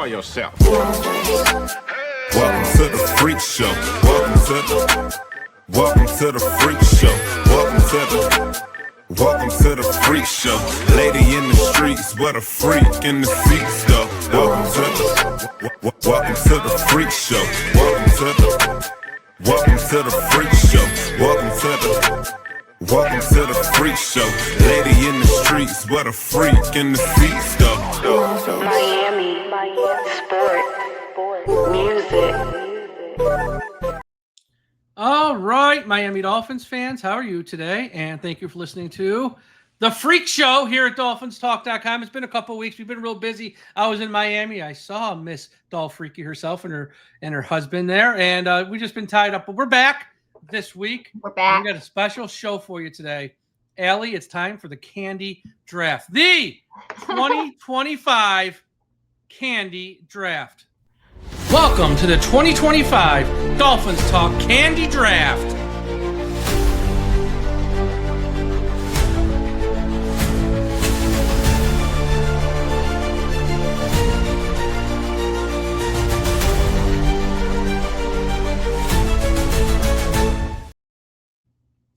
enjoy yourself. Welcome to the Phreak Show. Welcome to the Phreak Show. Welcome to the Phreak Show. Lady in the streets, but a freak in the seats though. Welcome to the Phreak Show. Welcome to the Phreak Show. Welcome to the Phreak Show. Lady in the streets, but a freak in the seats though. Miami, sport, music. All right, Miami Dolphins fans, how are you today? And thank you for listening to the Phreak Show here at DolphinsTalk.com. It's been a couple of weeks. We've been real busy. I was in Miami. I saw Miss Freaky herself and her husband there, and we've just been tied up. But we're back this week. We're back. We got a special show for you today. Allie, it's time for the Candy Draft, the 2025 Candy Draft. Welcome to the 2025 Dolphins Talk Candy Draft.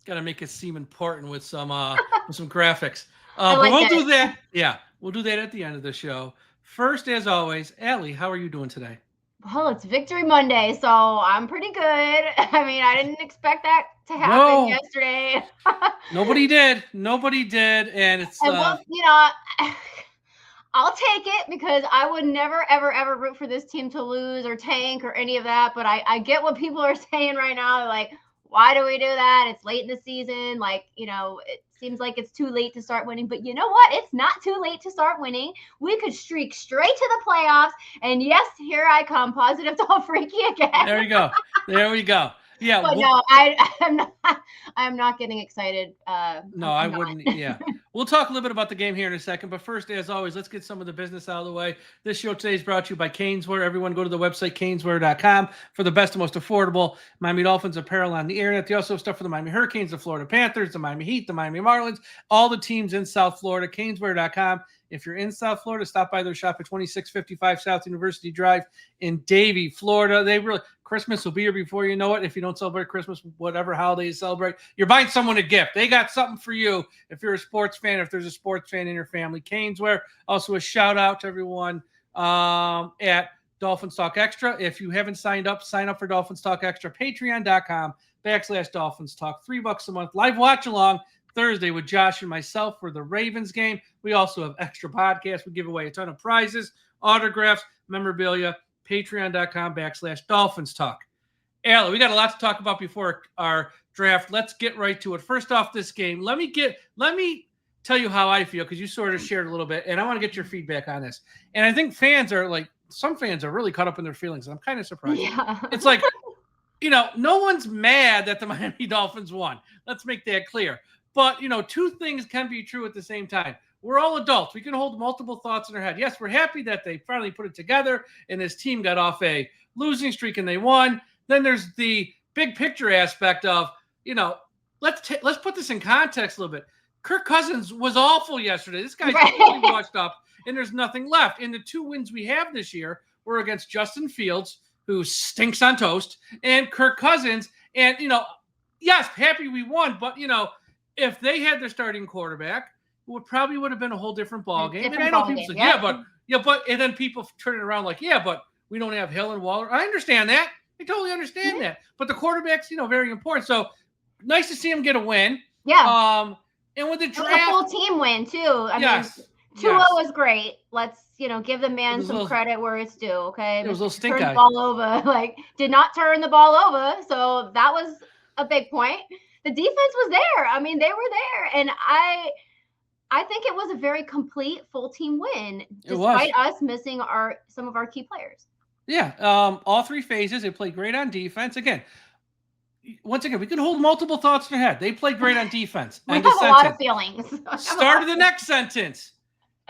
Got to make it seem important with some graphics. But we'll do that. Yeah, we'll do that at the end of the show. First, as always, Allie, how are you doing today? Well, it's Victory Monday, so I'm pretty good. I mean, I didn't expect that to happen yesterday. Nobody did, and it's. Well, I'll take it because I would never, ever root for this team to lose or tank or any of that. But I get what people are saying right now. They're like, why do we do that? It's late in the season. Like, it seems like it's too late to start winning. But you know what? It's not too late to start winning. We could streak straight to the playoffs. And yes, here I come, positive Freaky again. There we go. Yeah. But no, I'm not getting excited. No, I wouldn't. Yeah. We'll talk a little bit about the game here in a second. But first, as always, let's get some of the business out of the way. This show today is brought to you by Caneswear. Everyone go to the website, caneswear.com, for the best and most affordable Miami Dolphins apparel on the internet. They also have stuff for the Miami Hurricanes, the Florida Panthers, the Miami Heat, the Miami Marlins, all the teams in South Florida. Caneswear.com. If you're in South Florida, stop by their shop at 2655 South University Drive in Davie, Florida. Christmas will be here before you know it. If you don't celebrate Christmas, whatever holiday you celebrate, you're buying someone a gift. They got something for you. If you're a sports fan, if there's a sports fan in your family, Caneswear. Also a shout out to everyone at Dolphins Talk Extra. If you haven't signed up, sign up for Dolphins Talk Extra. Patreon.com/Dolphins Talk. $3 a month. Live watch along Thursday with Josh and myself for the Ravens game. We also have extra podcasts. We give away a ton of prizes, autographs, memorabilia. Patreon.com/Dolphins Talk. Allie, we got a lot to talk about before our draft. Let's get right to it. First off, this game. Let me tell you how I feel, because you sort of shared a little bit, and I want to get your feedback on this. And I think some fans are really caught up in their feelings, and I'm kind of surprised. Yeah. It's like, no one's mad that the Miami Dolphins won. Let's make that clear. But, two things can be true at the same time. We're all adults. We can hold multiple thoughts in our head. Yes, we're happy that they finally put it together and this team got off a losing streak and they won. Then there's the big picture aspect of, let's put this in context a little bit. Kirk Cousins was awful yesterday. This guy's totally washed up, and there's nothing left. And the two wins we have this year were against Justin Fields, who stinks on toast, and Kirk Cousins. And, yes, happy we won, but, if they had their starting quarterback, it probably would have been a whole different ball game. And I know people say, but and then people turn it around like, but we don't have Hill and Waller. I understand that. I totally understand that. But the quarterback's, very important. So nice to see him get a win. Yeah. And with the draft, a full team win too. I mean, Tua was great. Let's, give the man some credit where it's due. Okay. It was a little stink eye. The ball over, did not turn the ball over. So that was a big point. The defense was there. I mean, they were there. And I think it was a very complete full team win, despite us missing some of our key players. Yeah. All three phases. They played great on defense. Once again, we can hold multiple thoughts in our head. They played great on defense. We have a lot of feelings. Start of the next sentence.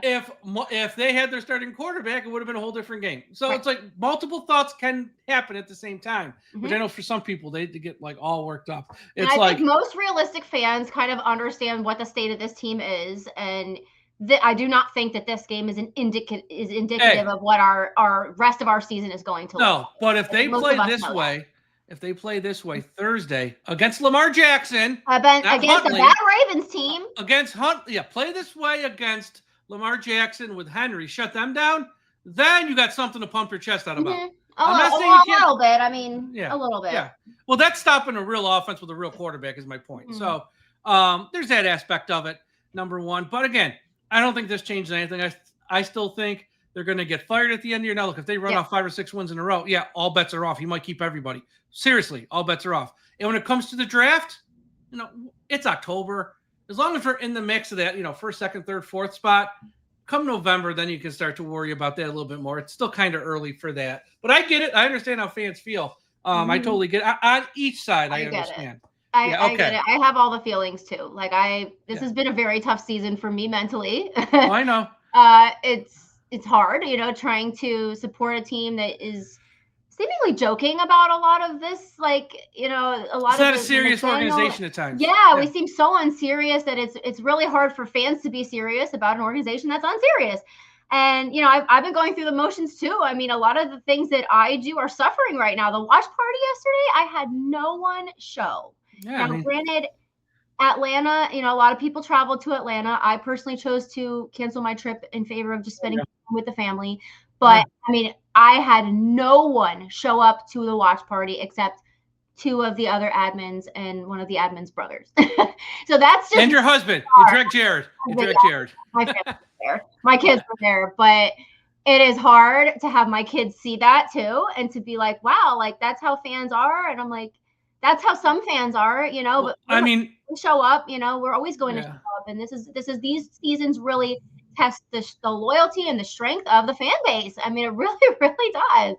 If they had their starting quarterback, it would have been a whole different game. So It's like multiple thoughts can happen at the same time, which I know for some people they get all worked up. It's I think most realistic fans kind of understand what the state of this team is, and I do not think that this game is indicative of what our rest of our season is going to look like. No, but if they play this way, Thursday against Lamar Jackson, against Huntley, a bad Ravens team, against play this way against Lamar Jackson with Henry, shut them down. Then you got something to pump your chest out about. A little bit. I mean, a little bit. Yeah. Well, that's stopping a real offense with a real quarterback is my point. So there's that aspect of it, number one. But again, I don't think this changes anything. I still think they're going to get fired at the end of the year. Now, look, if they run off 5 or 6 wins in a row, all bets are off. He might keep everybody. Seriously, all bets are off. And when it comes to the draft, it's October. As long as we're in the mix of that, first, second, third, fourth spot, come November, then you can start to worry about that a little bit more. It's still kind of early for that. But I get it. I understand how fans feel. I totally get it. On each side, I understand. I get it. I have all the feelings too. This has been a very tough season for me mentally. Oh, I know. It's hard, trying to support a team that is seemingly joking about a lot of this, a lot it's not a serious organization at times. Yeah, we seem so unserious that it's really hard for fans to be serious about an organization that's unserious. And, I've been going through the motions too. I mean, a lot of the things that I do are suffering right now. The watch party yesterday, I had no one show. Yeah, now, granted, Atlanta, a lot of people traveled to Atlanta. I personally chose to cancel my trip in favor of just spending time with the family. But I mean, I had no one show up to the watch party except 2 of the other admins and one of the admins' brothers. So that's just. And your husband. You dragged Jared. My family was there. My kids were there. But it is hard to have my kids see that too and to be like, wow, that's how fans are. And I'm like, that's how some fans are, But I mean, we show up, we're always going to show up. And this is these seasons really test the loyalty and the strength of the fan base. I mean, it really, really does.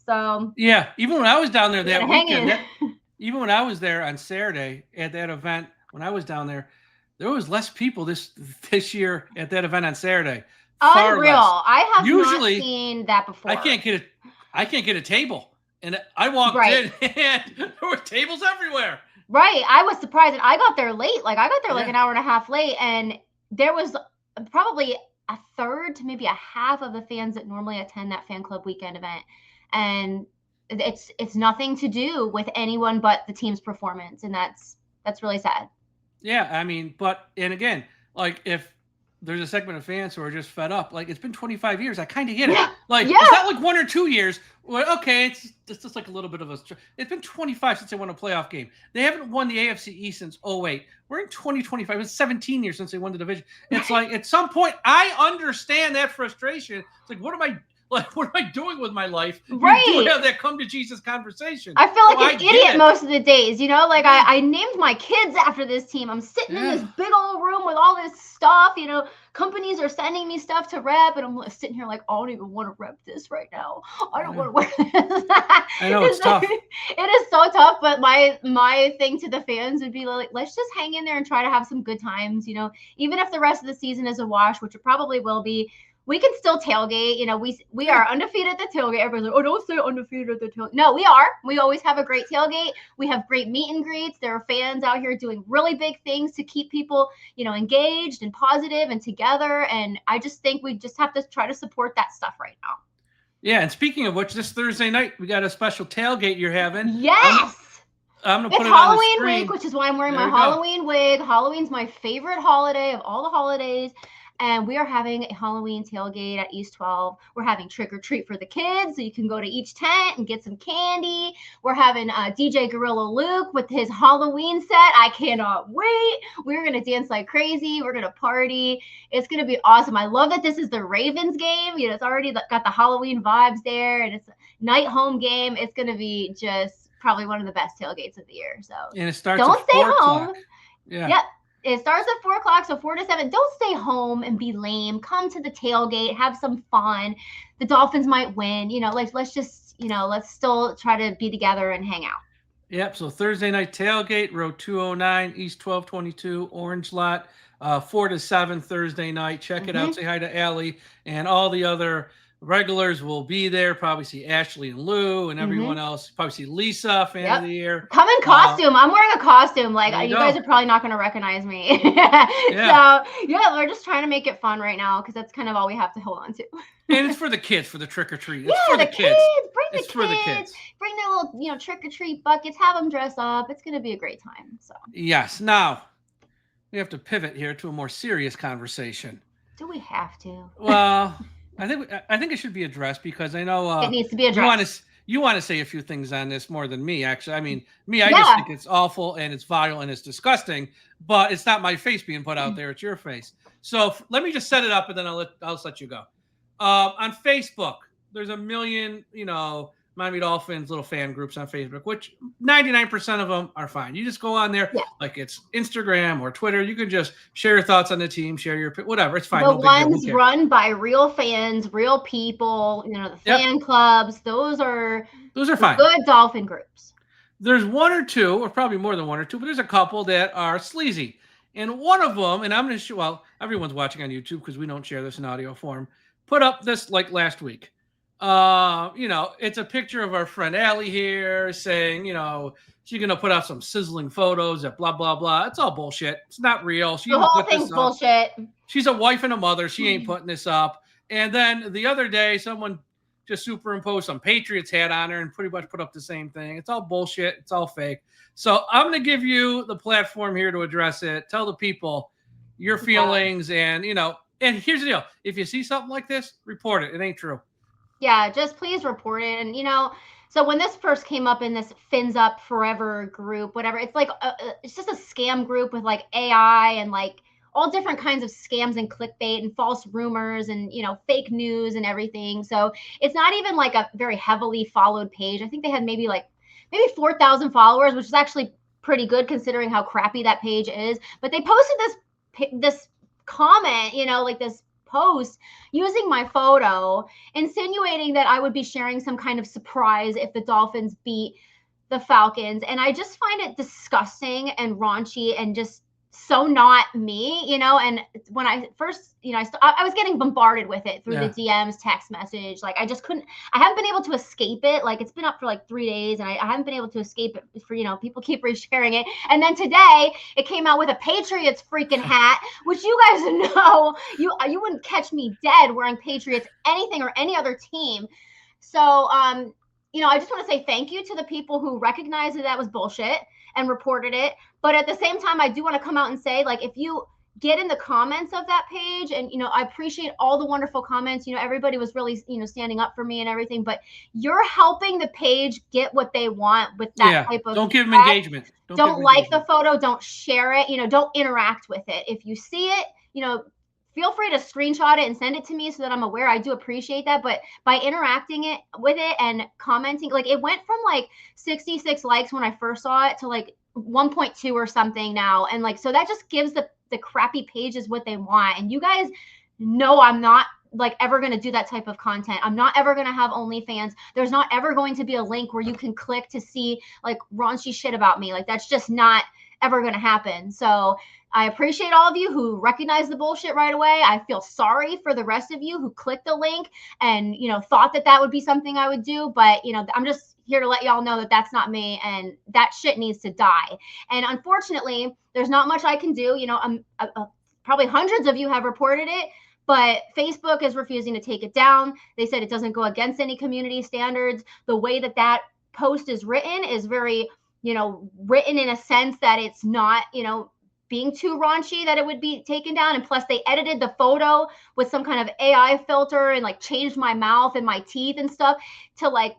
So yeah, even when I was down there that weekend, even when I was there on Saturday at that event, when I was down there was less people this year at that event on Saturday. Unreal. I have usually not seen that before. I can't get a table. And I walked in and there were tables everywhere. Right. I was surprised. And I got there late. I got there an hour and a half late. And there was probably a third to maybe a half of the fans that normally attend that fan club weekend event. And it's nothing to do with anyone but the team's performance. And that's really sad. Yeah. I mean, and again, if there's a segment of fans who are just fed up. It's been 25 years. I kind of get it. It's not 1 or 2 years. Well, okay, it's just a little bit of a. It's been 25 since they won a playoff game. They haven't won the AFC East since 2008. We're in 2025. It's 17 years since they won the division. It's at some point, I understand that frustration. It's what am I doing with my life? Right. You do have that come to Jesus conversation. I feel like an idiot most of the days, I named my kids after this team. I'm sitting in this big old room with all this stuff, companies are sending me stuff to rep and I'm sitting here I don't even want to rep this right now. I don't want to wear this. I know it's tough. It is so tough, but my thing to the fans would be let's just hang in there and try to have some good times, even if the rest of the season is a wash, which it probably will be. We can still tailgate. We are undefeated at the tailgate. Everybody's like, oh, don't say undefeated at the tailgate. No, we are. We always have a great tailgate. We have great meet and greets. There are fans out here doing really big things to keep people, engaged and positive and together. And I just think we just have to try to support that stuff right now. Yeah. And speaking of which, this Thursday night, we got a special tailgate you're having. Yes. I'm going to put it Halloween on the screen. week, which is why I'm wearing my Halloween wig. Halloween's my favorite holiday of all the holidays. And we are having a Halloween tailgate at East 12. We're having trick or treat for the kids. So you can go to each tent and get some candy. We're having DJ Gorilla Luke with his Halloween set. I cannot wait. We're going to dance like crazy. We're going to party. It's going to be awesome. I love that this is the Ravens game. It's already got the Halloween vibes there. And it's a night home game. It's going to be just probably one of the best tailgates of the year. So and it starts don't at stay 4 home. o'clock. Yeah. Yep. It starts at 4 o'clock, so 4 to 7. Don't stay home and be lame. Come to the tailgate, have some fun. The Dolphins might win. Let's just, let's still try to be together and hang out. Yep. So Thursday night tailgate, row 209, East 1222, Orange Lot, 4 to 7 Thursday night. Check it out. Say hi to Allie and all the other regulars will be there. Probably see Ashley and Lou and everyone else. Probably see Lisa, fan of the year. Come in costume. I'm wearing a costume. Like you guys are probably not going to recognize me. So yeah, we're just trying to make it fun right now because that's kind of all we have to hold on to. And it's for the kids, for the trick or treat. It's yeah, for the kids. Bring the kids. Bring their little, trick or treat buckets. Have them dress up. It's going to be a great time. So yes. Now we have to pivot here to a more serious conversation. Do we have to? Well, I think it should be addressed because I know it needs to be addressed. You want to say a few things on this more than me, actually. I mean, I just think it's awful and it's vile and it's disgusting, but it's not my face being put out there. It's your face. So let me just set it up and then I'll let you go. On Facebook, there's a million, Miami Dolphins little fan groups on Facebook, which 99% of them are fine. You just go on there, like it's Instagram or Twitter. You can just share your thoughts on the team, share your whatever. It's fine. The ones run by real fans, real people, the fan clubs. Those are fine. Good Dolphin groups. There's one or two, or probably more than one or two, but there's a couple that are sleazy. And one of them, and I'm going to show, well, everyone's watching on YouTube because we don't share this in audio form, put up this like last week. It's a picture of our friend Allie here saying, she's going to put out some sizzling photos at blah, blah, blah. It's all bullshit. It's not real. The whole thing's bullshit. She's a wife and a mother. She ain't putting this up. And then the other day, someone just superimposed some Patriots hat on her and pretty much put up the same thing. It's all bullshit. It's all fake. So I'm going to give you the platform here to address it. Tell the people your feelings and here's the deal. If you see something like this, report it. It ain't true. Yeah, just please report it. And, so when this first came up in this Fins Up Forever group, whatever, it's like, it's just a scam group with like AI and like all different kinds of scams and clickbait and false rumors and, fake news and everything. So it's not even like a very heavily followed page. I think they had maybe 4,000 followers, which is actually pretty good considering how crappy that page is. But they posted this comment, like this post using my photo, insinuating that I would be sharing some kind of surprise if the Dolphins beat the Falcons. And I just find it disgusting and raunchy and just so not me, and when I first, I was getting bombarded with it through the DMs, text message. Like I haven't been able to escape it. Like it's been up for like 3 days and I haven't been able to escape it for, people keep resharing it. And then today it came out with a Patriots freaking hat, which you guys know, you wouldn't catch me dead wearing Patriots, anything or any other team. So, I just want to say thank you to the people who recognized that was bullshit and reported it. But at the same time, I do want to come out and say, like, if you get in the comments of that page, and, I appreciate all the wonderful comments, everybody was really, standing up for me and everything, but you're helping the page get what they want with that type of don't give them engagement. Don't like the photo. Don't share it. Don't interact with it. If you see it, feel free to screenshot it and send it to me so that I'm aware. I do appreciate that. But by interacting with it and commenting, like it went from like 66 likes when I first saw it to like 1.2 or something now. And like, so that just gives the crappy pages what they want. And you guys know I'm not like ever going to do that type of content. I'm not ever going to have OnlyFans. There's not ever going to be a link where you can click to see like raunchy shit about me. Like that's just not ever going to happen. So I appreciate all of you who recognize the bullshit right away. I feel sorry for the rest of you who clicked the link and, thought that would be something I would do. But, I'm just here to let y'all know that that's not me and that shit needs to die. And unfortunately, there's not much I can do. Probably hundreds of you have reported it, but Facebook is refusing to take it down. They said it doesn't go against any community standards. The way that post is written is very, written in a sense that it's not, being too raunchy that it would be taken down. And plus they edited the photo with some kind of AI filter and like changed my mouth and my teeth and stuff to like,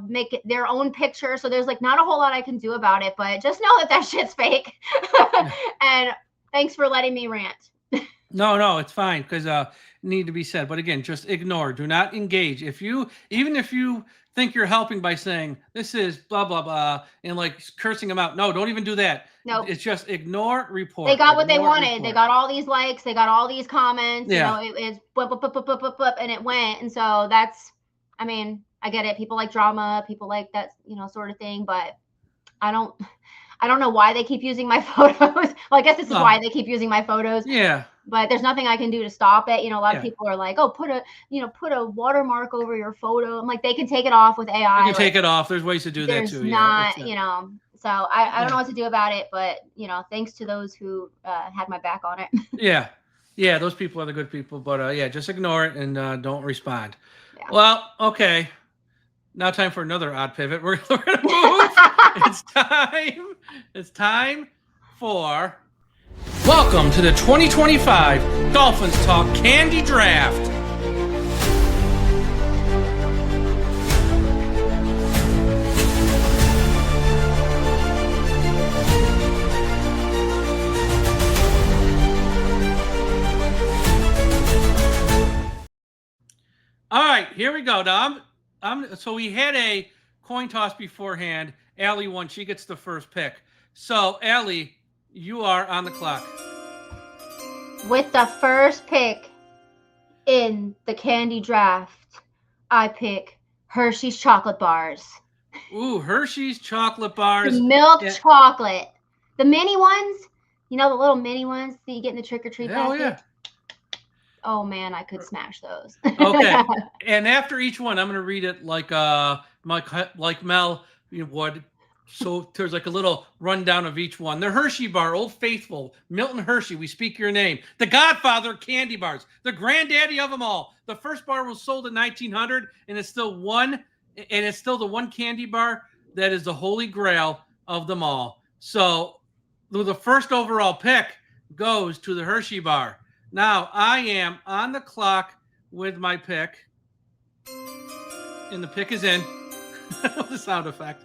make it their own picture. So there's like not a whole lot I can do about it, but just know that shit's fake. And thanks for letting me rant. No, it's fine because need to be said. But again, just ignore. Do not engage. Even if you think you're helping by saying this is blah blah blah and like cursing them out, no, don't even do that. No, it's just ignore, report. They got what they wanted. Report. They got all these likes. They got all these comments. Yeah. It's and it went. And so that's, I mean, I get it. People like drama. People like that, sort of thing. But I don't know why they keep using my photos. Well, I guess this is why they keep using my photos. Yeah. but there's nothing I can do to stop it. A lot of Yeah. people are like, oh, put a watermark over your photo. I'm like, they can take it off with AI. You can take it off. There's ways to do that There's too. not, Yeah. so I don't know what to do about it, but thanks to those who had my back on it. Yeah, those people are the good people, but just ignore it and don't respond. Yeah. Well, okay. Now time for another odd pivot. We're gonna move. It's time for welcome to the 2025 Dolphins Talk Candy Draft. All right, here we go. Now, so we had a coin toss beforehand. Allie won. She gets the first pick. So, Allie, you are on the clock. With the first pick in the candy draft, I pick Hershey's chocolate bars. Ooh, Hershey's chocolate bars. The milk chocolate. The mini ones. The little mini ones that you get in the trick-or-treat basket? Oh, yeah. Oh, man, I could smash those. Okay. And after each one, I'm going to read it like Mel would. So there's like a little rundown of each one. The Hershey bar, Old Faithful, Milton Hershey, we speak your name. The Godfather of candy bars, the granddaddy of them all. The first bar was sold in 1900, and it's still the one candy bar that is the holy grail of them all. So the first overall pick goes to the Hershey bar. Now, I am on the clock with my pick, and the pick is in. The sound effect.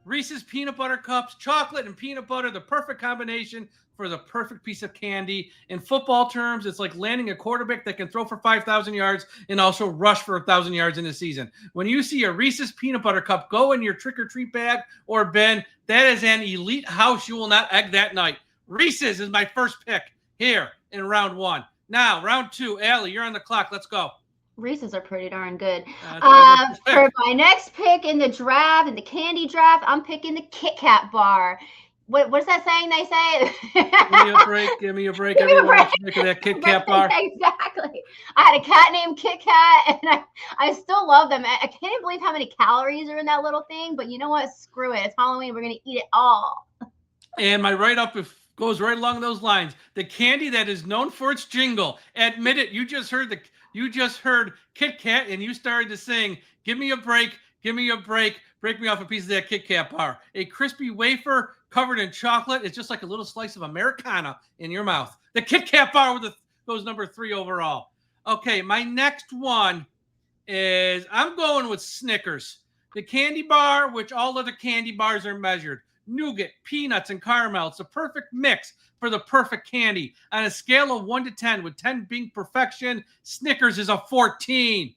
Reese's Peanut Butter Cups, chocolate and peanut butter, the perfect combination for the perfect piece of candy. In football terms, it's like landing a quarterback that can throw for 5,000 yards and also rush for 1,000 yards in a season. When you see a Reese's Peanut Butter Cup go in your trick-or-treat bag or bin, that is an elite house you will not egg that night. Reese's is my first pick here in round one. Now, round two. Allie, you're on the clock. Let's go. Reese's are pretty darn good. For For my next pick in the draft, in the candy draft, I'm picking the Kit Kat bar. What's that saying they say? Give me a break. Give me a break. Everyone wants to pick that Kit Kat bar. Exactly. I had a cat named Kit Kat, and I still love them. I can't even believe how many calories are in that little thing, but you know what? Screw it. It's Halloween. We're going to eat it all. And my write-up goes right along those lines. The candy that is known for its jingle. Admit it. You just heard Kit Kat, and you started to sing, give me a break, give me a break, break me off a piece of that Kit Kat bar. A crispy wafer covered in chocolate. It's just like a little slice of Americana in your mouth. The Kit Kat bar goes number 3 overall. Okay, my next one is I'm going with Snickers. The candy bar, which all other candy bars are measured. Nougat, peanuts, and caramel. It's a perfect mix for the perfect candy. On a scale of 1 to 10, with 10 being perfection, Snickers is a 14.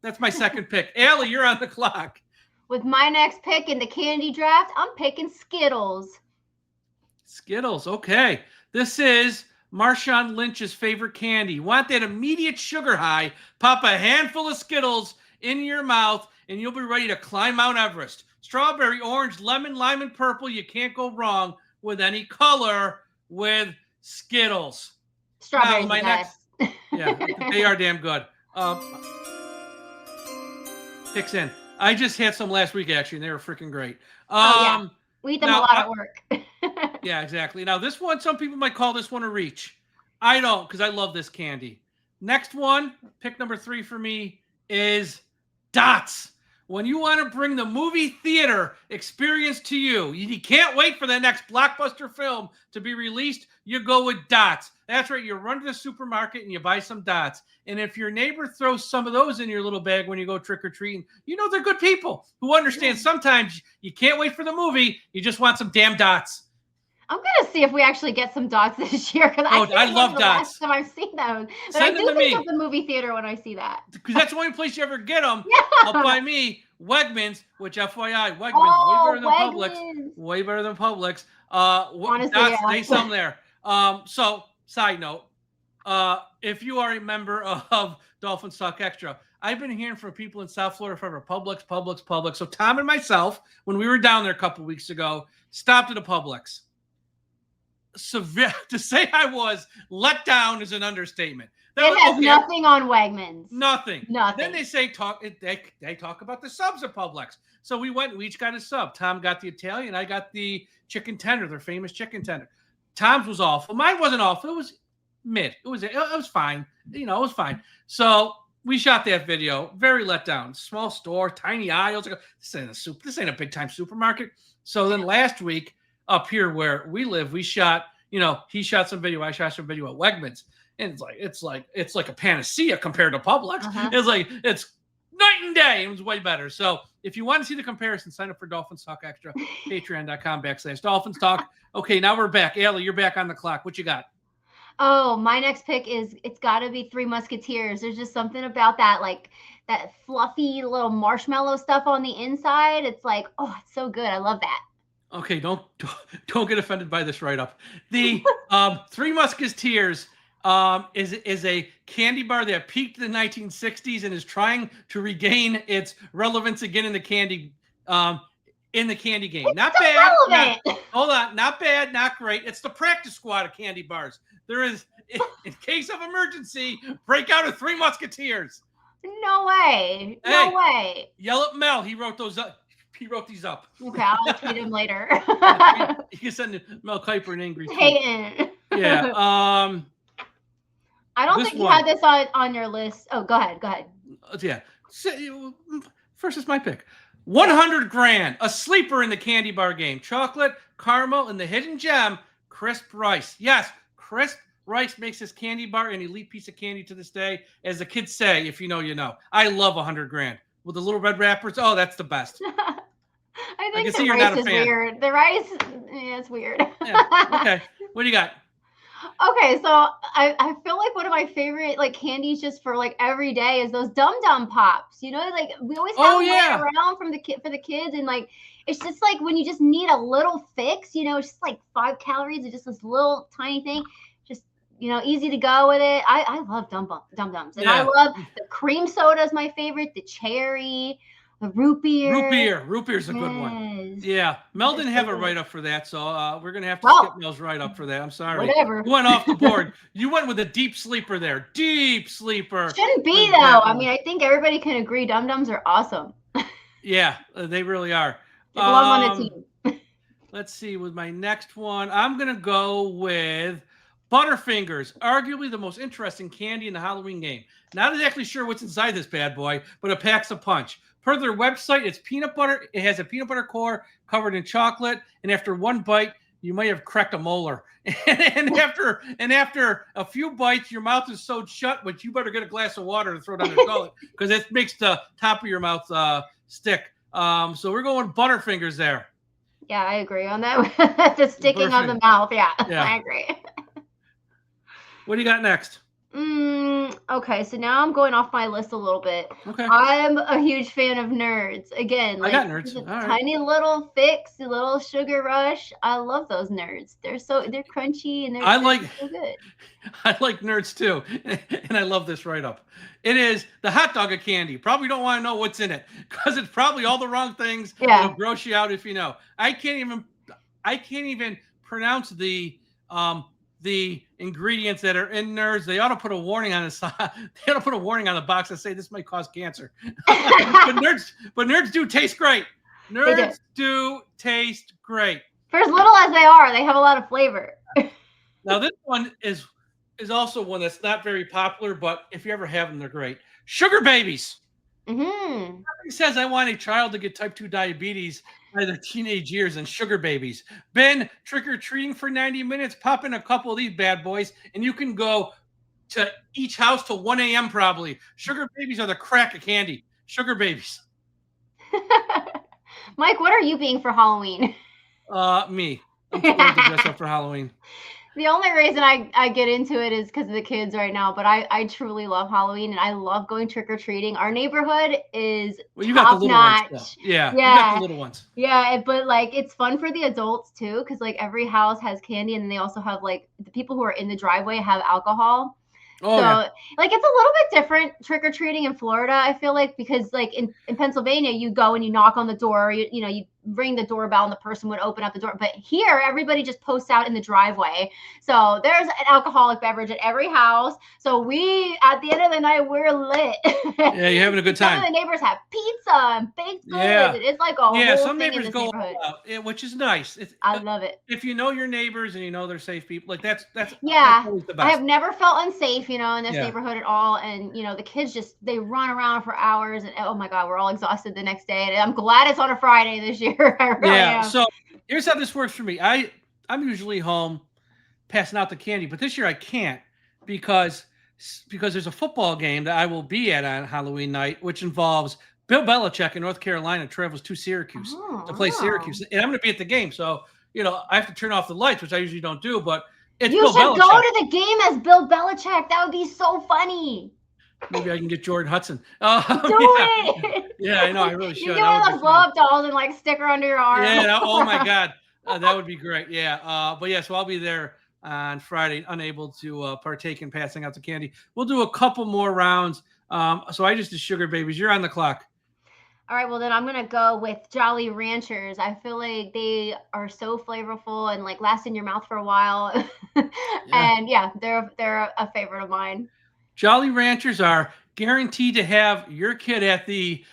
That's my second pick. Allie, you're on the clock. With my next pick in the candy draft, I'm picking Skittles. Skittles, okay. This is Marshawn Lynch's favorite candy. Want that immediate sugar high? Pop a handful of Skittles in your mouth, and you'll be ready to climb Mount Everest. Strawberry, orange, lemon, lime, and purple. You can't go wrong with any color with Skittles. Strawberries, my next, yeah, they are damn good. Picks in. I just had some last week, actually, and they were freaking great. Yeah. We eat them a lot at work. Yeah, exactly. Now, this one, some people might call this one a reach. I don't, because I love this candy. Next one, pick number 3 for me, is Dots. When you want to bring the movie theater experience to you can't wait for the next blockbuster film to be released, you go with Dots. That's right. You run to the supermarket and you buy some Dots. And if your neighbor throws some of those in your little bag when you go trick-or-treating, they're good people who understand sometimes you can't wait for the movie. You just want some damn Dots. I'm going to see if we actually get some Dots this year, because I love Dots. Last time I've seen those. But Send I do think of the movie theater when I see that. Because that's the only place you ever get them. Yeah. Up by me, Wegmans, which FYI, Wegmans, Oh, way better than Publix. Way better than Publix. Honestly, Dots, yeah. they some there. So, side note, if you are a member of Dolphins Talk Extra, I've been hearing from people in South Florida forever, Publix. So Tom and myself, when we were down there a couple weeks ago, stopped at a Publix. severe. To say I was let down is an understatement. It has nothing on Wegmans. Nothing. Nothing. Then they say they talk about the subs at Publix. So we each got a sub. Tom got the Italian. I got the chicken tender, their famous chicken tender. Tom's was awful. Mine wasn't awful. It was mid. It was fine. It was fine. So we shot that video. Very let down. Small store, tiny aisles. This ain't a big time supermarket. So then last week up here where we live, we shot. He shot some video. I shot some video at Wegmans. And it's like a panacea compared to Publix. Uh-huh. It's night and day. It was way better. So if you want to see the comparison, sign up for Dolphins Talk Extra, patreon.com/Dolphins Talk. Okay, now we're back. Allie, you're back on the clock. What you got? Oh, my next pick it's got to be Three Musketeers. There's just something about that, like that fluffy little marshmallow stuff on the inside. It's like, oh, it's so good. I love that. Okay, don't get offended by this write-up. The Three Musketeers is a candy bar that peaked in the 1960s and is trying to regain its relevance again in the candy game. Not bad. Hold on. Not bad. Not great. It's the practice squad of candy bars. There is, in case of emergency, break out of Three Musketeers. No way. No way. Yell at Mel. He wrote those up. He wrote these up. Okay, I'll tweet him later. You can send Mel Kiper an angry tweet. Hayden. Yeah. I don't think you had this on your list. Oh, go ahead. Yeah. First, it's my pick. 100 grand, a sleeper in the candy bar game. Chocolate, caramel, and the hidden gem, crisp rice. Yes, crisp rice makes this candy bar an elite piece of candy to this day. As the kids say, if you know, you know. I love 100 grand. With the little red wrappers, oh, that's the best. I think the rice is weird. The rice, it's weird. Yeah. Okay, what do you got? Okay, so I feel like one of my favorite like candies just for like every day is those Dum Dum Pops. Like we always have them around for the kids, and like it's just like when you just need a little fix. It's just like 5 calories and just this little tiny thing. Just easy to go with it. I love Dum Dums, and I love the cream soda is my favorite. The cherry. The root beer. Root beer's a good one. Yeah. Mel didn't have a write-up for that, so we're going to have to skip Mel's write-up for that. I'm sorry. Whatever. You went off the board. You went with a deep sleeper there. Deep sleeper. Shouldn't be, though. I mean, I think everybody can agree Dum Dums are awesome. Yeah, they really are. They belong on the team. Let's see. With my next one, I'm going to go with Butterfingers, arguably the most interesting candy in the Halloween game. Not exactly sure what's inside this bad boy, but it packs a punch. Per their website, it's peanut butter. It has a peanut butter core covered in chocolate, and after one bite, you might have cracked a molar. and after a few bites, your mouth is sewed shut, but you better get a glass of water to throw down your gullet because it makes the top of your mouth stick. So we're going Butterfingers there. Yeah, I agree on that. The sticking on the mouth. Yeah, I agree. What do you got next? Okay, so now I'm going off my list a little bit. Okay. I'm a huge fan of Nerds. Again, I got Nerds. Tiny little fix, a little sugar rush. I love those Nerds. They're crunchy and they're so good. I like Nerds too, and I love this write-up. It is the hot dog of candy. Probably don't want to know what's in it because it's probably all the wrong things. Yeah. It'll gross you out if you know. I can't even pronounce the ingredients that are in Nerds. They ought to put a warning on the side. They ought to put a warning on the box that say this might cause cancer. but Nerds do taste great. Nerds do taste great. For as little as they are, they have a lot of flavor. Now this one is also one that's not very popular, but if you ever have them, they're great. Sugar babies. Mm-hmm. He says, I want a child to get type 2 diabetes by their teenage years and sugar babies. Been trick-or-treating for 90 minutes, pop in a couple of these bad boys, and you can go to each house till 1 a.m. probably. Sugar babies are the crack of candy. Sugar babies. Mike, what are you being for Halloween? Me. I'm going to dress up for Halloween. The only reason I get into it is because of the kids right now, but I truly love Halloween and I love going trick-or-treating. Our neighborhood is top notch. Yeah. You got the little ones. Yeah, but like it's fun for the adults too, because like every house has candy and they also have like the people who are in the driveway have alcohol. Oh, so yeah. like it's a little bit different trick-or-treating in Florida, I feel like, because like in Pennsylvania you go and you knock on the door, you ring the doorbell and the person would open up the door. But here, everybody just posts out in the driveway. So there's an alcoholic beverage at every house. So we, at the end of the night, we're lit. Yeah, you're having a good time. Some of the neighbors have pizza and baked goods. Yeah. It's like a whole some thing in neighbors this go neighborhood. out, which is nice. I love it. If you know your neighbors and you know they're safe people, like that's Yeah. always the I best. have never felt unsafe, in this Yeah. neighborhood at all. And, the kids they run around for hours and oh my God, we're all exhausted the next day. And I'm glad it's on a Friday this year. I really am. So here's how this works for me. I'm usually home passing out the candy, but this year I can't because there's a football game that I will be at on Halloween night, which involves Bill Belichick in North Carolina travels to Syracuse to play Syracuse. And I'm going to be at the game. So, I have to turn off the lights, which I usually don't do, but it's You Bill should Belichick. go to the game as Bill Belichick. That would be so funny. Maybe I can get Jordan Hudson. Do it. Yeah, I know. I really should. You get one of those blow-up dolls and stick her under your arm. Yeah. Oh my God. That would be great. Yeah. But yeah, so I'll be there on Friday, unable to partake in passing out the candy. We'll do a couple more rounds. So I just did Sugar Babies. You're on the clock. All right, well then I'm gonna go with Jolly Ranchers. I feel like they are so flavorful and last in your mouth for a while. And yeah, they're a favorite of mine. Jolly Ranchers are guaranteed to have your kid at the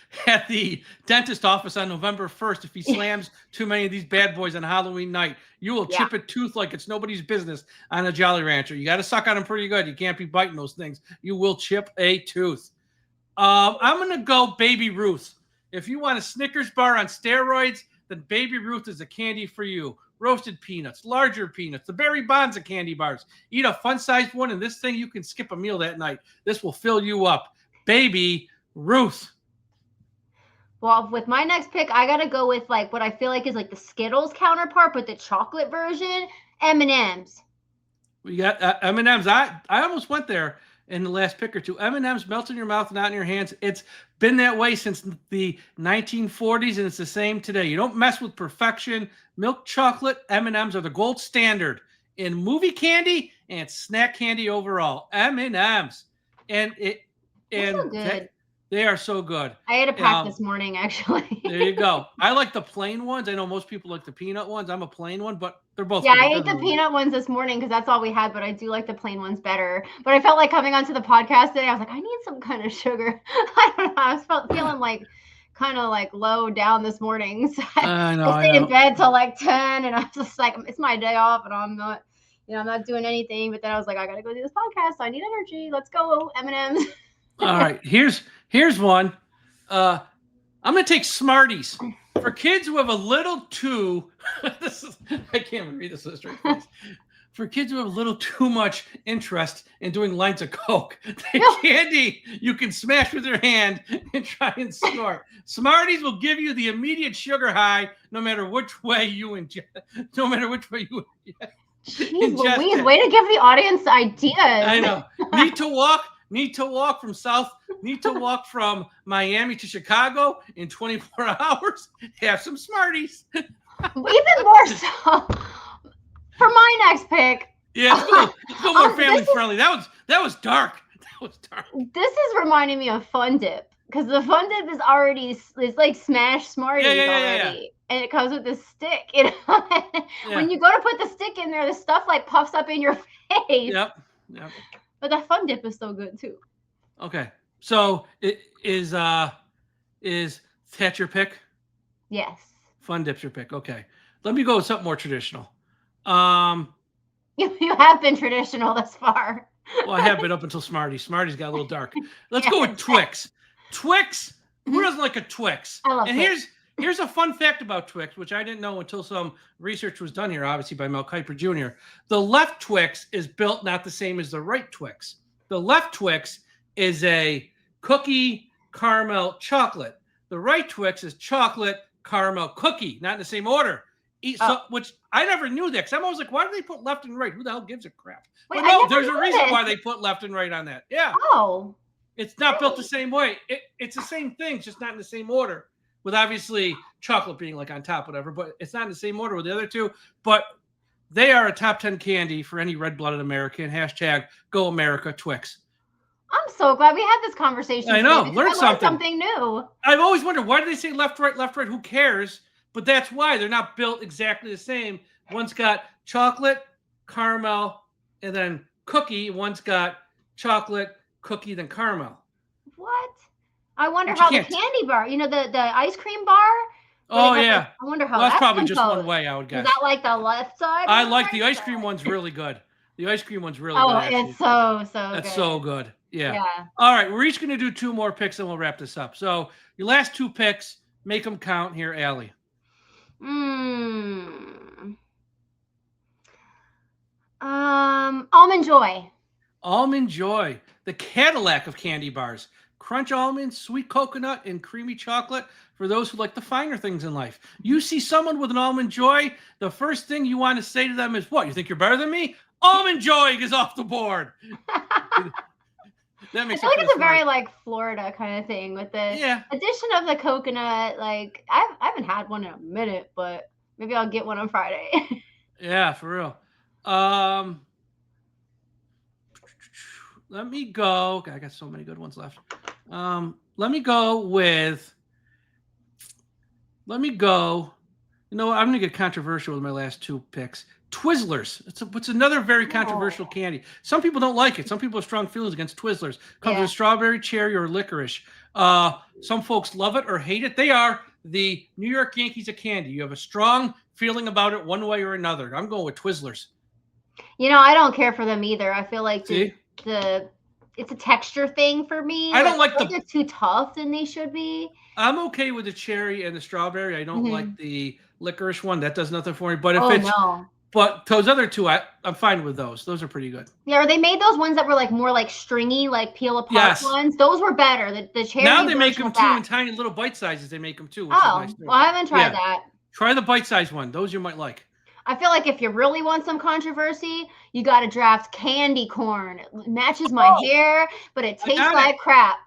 dentist office on November 1st if he slams too many of these bad boys on Halloween night. You will chip a tooth like it's nobody's business on a Jolly Rancher. You got to suck on them pretty good. You can't be biting those things. You will chip a tooth. I'm gonna go Baby Ruth. If you want a Snickers bar on steroids, then Baby Ruth is a candy for you. Roasted peanuts, larger peanuts, the Berry Bonds of candy bars. Eat a fun-sized one, and this thing, you can skip a meal that night. This will fill you up. Baby Ruth. Well, with my next pick, I got to go with what I feel like is the Skittles counterpart, but the chocolate version, M&M's. We got M&M's. I almost went there in the last pick or two. M&M's melts in your mouth, not in your hands. It's been that way since the 1940s, and it's the same today. You don't mess with perfection. Milk chocolate M&M's are the gold standard in movie candy and snack candy overall. M&M's, and So good. They are so good. I ate a pack this morning, actually. There you go. I like the plain ones. I know most people like the peanut ones. I'm a plain one, but they're both Yeah, good. I ate the peanut ones this morning because that's all we had, but I do like the plain ones better. But I felt like coming onto the podcast today, I was like, I need some kind of sugar. I don't know. I was feeling kind of low down this morning. So I stayed in bed till 10, and I was just like, it's my day off, and I'm not, I'm not doing anything. But then I was like, I gotta go do this podcast, so I need energy. Let's go, M&M's. All right, here's one. I'm gonna take Smarties for kids who have a little too. I can't even read this with a straight face. For kids who have a little too much interest in doing lines of coke, the candy you can smash with your hand and try and snort. Smarties will give you the immediate sugar high, no matter which way you ingest. No matter which way you ingest. Jeez Louise, way to give the audience ideas. I know. Need to walk from Miami to Chicago in 24 hours. Have some Smarties. Even more so. For my next pick. Yeah, let's go more family friendly. That was dark. That was dark. This is reminding me of Fun Dip because the Fun Dip is already like Smash Smarties already, and it comes with this stick. When you go to put the stick in there, the stuff puffs up in your face. Yep. But the Fun Dip is so good too. Okay, so is that your pick? Yes. Fun Dip's your pick. Okay, let me go with something more traditional. You have been traditional thus far. Well, I have been up until Smarties. Smarties got a little dark. Let's go with Twix. Twix. Who doesn't like a Twix? I love Twix. Here's a fun fact about Twix, which I didn't know until some research was done here, obviously by Mel Kiper Jr. The left Twix is built not the same as the right Twix. The left Twix is a cookie caramel chocolate. The right Twix is chocolate caramel cookie, not in the same order. Which I never knew that because I'm always like, why do they put left and right? Who the hell gives a crap? Wait, but no, there's a reason why they put left and right on that. Yeah. Oh. It's not built the same way. It's the same thing, just not in the same order. With obviously chocolate being on top, whatever, but it's not in the same order with the other two. But they are a top 10 candy for any red-blooded American. # Go America Twix. I'm so glad we had this conversation. I know. Learn Learn something new. I've always wondered, why do they say left, right, left, right? Who cares? But that's why they're not built exactly the same. One's got chocolate, caramel, and then cookie. One's got chocolate, cookie, then caramel. What? I wonder But you how the can't- candy bar, the ice cream bar. where Oh, they have, yeah. like, I wonder how Well, that's that's probably just composed. one way, I would Is guess. that like the left side? I or like the right ice cream side? one's really good. The ice cream one's really Oh, good, actually. it's so That's good. so good. Yeah. Yeah. All right, we're each going to do 2 more picks, and we'll wrap this up. So your last 2 picks, make them count here, Allie. Almond Joy. Almond Joy, the Cadillac of candy bars. Crunch almonds, sweet coconut, and creamy chocolate for those who like the finer things in life. You see someone with an Almond Joy, the first thing you want to say to them is, what, you think you're better than me? Almond Joy is off the board. That I makes feel like it it's a very like Florida kind of thing with the addition of the coconut. Like I haven't had one in a minute, but maybe I'll get one on Friday. Yeah, for real. Let me go. I got so many good ones left. Let me go. You know what? I'm going to get controversial with my last 2 picks. Twizzlers. It's another very controversial candy. Some people don't like it. Some people have strong feelings against Twizzlers. Comes with strawberry, cherry, or licorice. Some folks love it or hate it. They are the New York Yankees of candy. You have a strong feeling about it one way or another. I'm going with Twizzlers. You know, I don't care for them either. I feel like See? it's a texture thing for me. I don't like they're too tough than they should be. I'm okay with the cherry and the strawberry. I don't like the licorice one. That does nothing for me. But but those other 2, I'm fine with those. Those are pretty good. Yeah, or they made those ones that were like more like stringy, like peel apart ones. Those were better. The cherry. Now they make them too in tiny little bite sizes. They make them too. Which is nice too. Well, I haven't tried that. Try the bite size one. Those you might like. I feel like if you really want some controversy, you got to draft candy corn. It matches my hair, but it tastes like crap.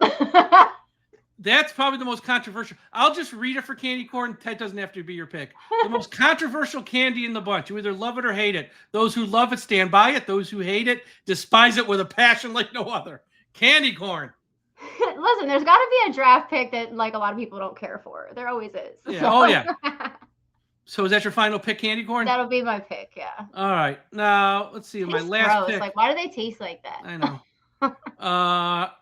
That's probably the most controversial. I'll just read it for candy corn. That doesn't have to be your pick. The most controversial candy in the bunch. You either love it or hate it. Those who love it stand by it. Those who hate it despise it with a passion like no other. Candy corn. Listen, there's got to be a draft pick that like a lot of people don't care for. There always is. Yeah. So. Oh, yeah. So is that your final pick, candy corn? That'll be my pick, yeah. All right. Now, let's see. My last pick. Like, why do they taste like that? I know.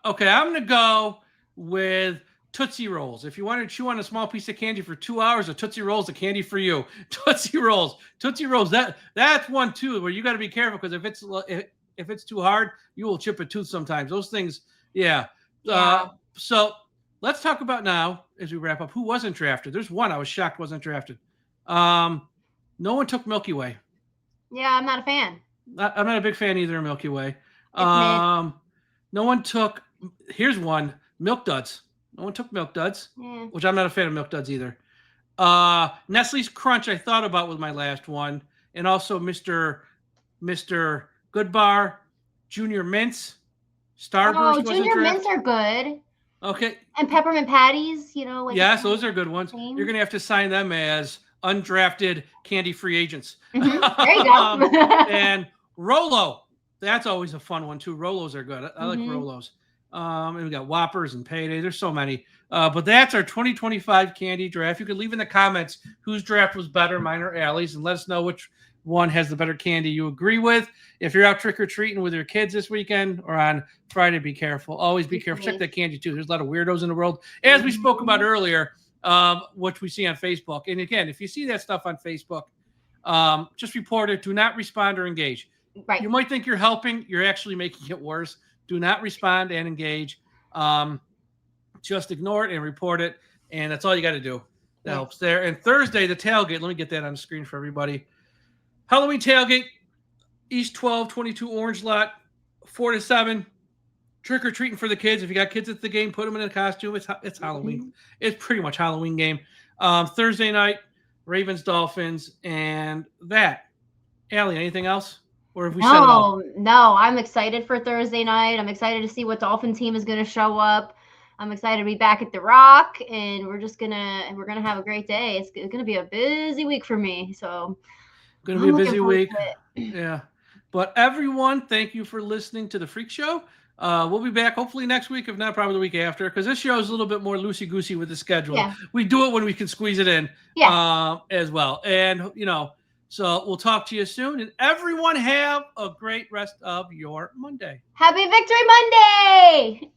Okay, I'm going to go with Tootsie Rolls. If you want to chew on a small piece of candy for 2 hours, a Tootsie Roll is the candy for you. Tootsie Rolls. That's one, too, where you got to be careful because if it's too hard, you will chip a tooth sometimes. Those things, yeah. So let's talk about now, as we wrap up, who wasn't drafted. There's one I was shocked wasn't drafted. No one took Milky Way. Yeah, I'm not a fan. I'm not a big fan either of Milky Way. No one took. Here's one: Milk Duds. No one took Milk Duds, which I'm not a fan of Milk Duds either. Nestle's Crunch I thought about with my last one, and also Mr. Good Bar, Junior Mints, Starburst. Junior Mints are good. Okay. And peppermint patties, like yes, those are good ones. You're gonna have to sign them as undrafted candy free agents. There you go. And Rolo, that's always a fun one too. Rolos are good. I like Rolos. And we got Whoppers and Payday. There's so many. But that's our 2025 candy draft. You can leave in the comments whose draft was better, mine or Allie's, and let us know which one has the better candy you agree with. If you're out trick-or-treating with your kids this weekend or on Friday, be careful. Always be careful. Check that candy too. There's a lot of weirdos in the world. As we spoke about earlier, which we see on Facebook. And again, if you see that stuff on Facebook, just report it. Do not respond or engage. Right. You might think you're helping. You're actually making it worse. Do not respond and engage. Just ignore it and report it. And that's all you got to do. That helps there. And Thursday, the tailgate. Let me get that on the screen for everybody. Halloween tailgate, East 1222 Orange Lot, 4 to 7. Trick-or-treating for the kids. If you got kids at the game, put them in a costume. It's Halloween. It's pretty much Halloween game. Thursday night, Ravens, Dolphins, and that. Allie, anything else? Or have we said it all? No, I'm excited for Thursday night. I'm excited to see what Dolphin team is going to show up. I'm excited to be back at the Rock, and we're gonna have a great day. It's going to be a busy week for me. So going to be a busy week. Yeah. But everyone, thank you for listening to the Phreak Show. We'll be back hopefully next week, if not probably the week after, because this show is a little bit more loosey-goosey with the schedule. Yeah. We do it when we can squeeze it in as well. And, so we'll talk to you soon. And everyone have a great rest of your Monday. Happy Victory Monday!